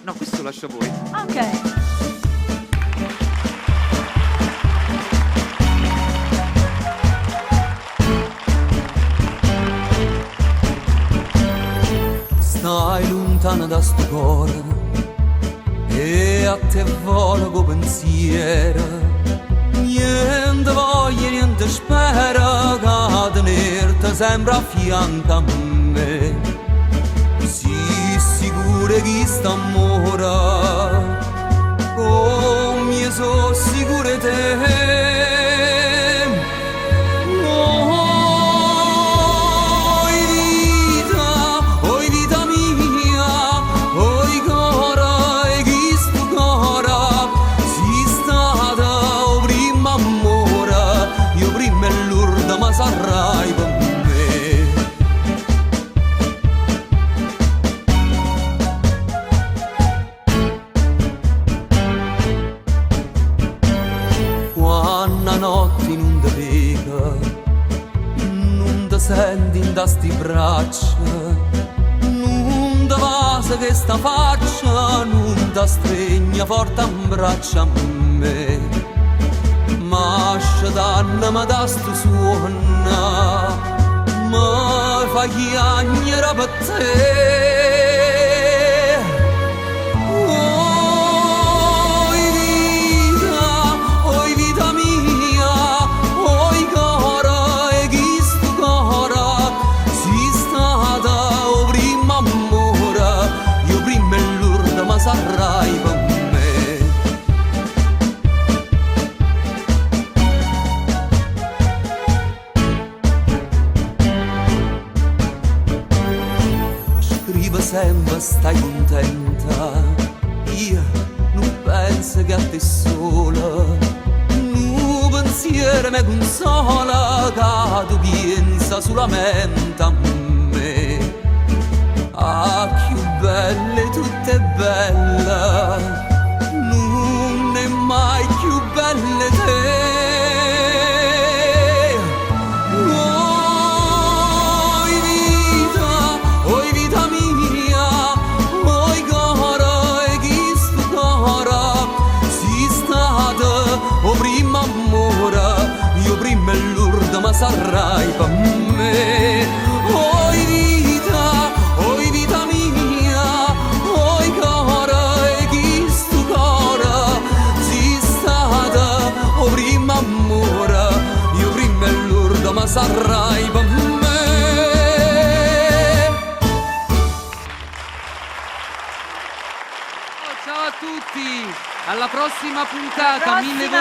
No, questo lascio a voi. Ok. Stai lontana da sto cuore e a te volo pensiero, niente voglia, niente spera che tenerti sempre a fianco a me. Sii sicura che st'amore come sono sicura te. Sarrai per me. Quando notte non ti vega, non ti senti in sti braccia, non ti passa che sta faccia, non ti stregna forte in braccia a me. Ma danna da sto suona, ma fa chiagnere per te. Oi vita mia, oi cara, e chi sto cara, si stata o prima amore, io prima e l'urda ma sarrai per me. Sempre stai contenta, io non penso che a te sola, un pensiero mi consola che tu pensa solamente a me. Ah, più belle, tutte belle, non è mai più belle te. Ma sarrai per me. Oi vita mia, oi cara, e chi sto cara, si stata o prima amore, io prima e l'urda ma sarrai per me. Ciao a tutti, alla prossima puntata.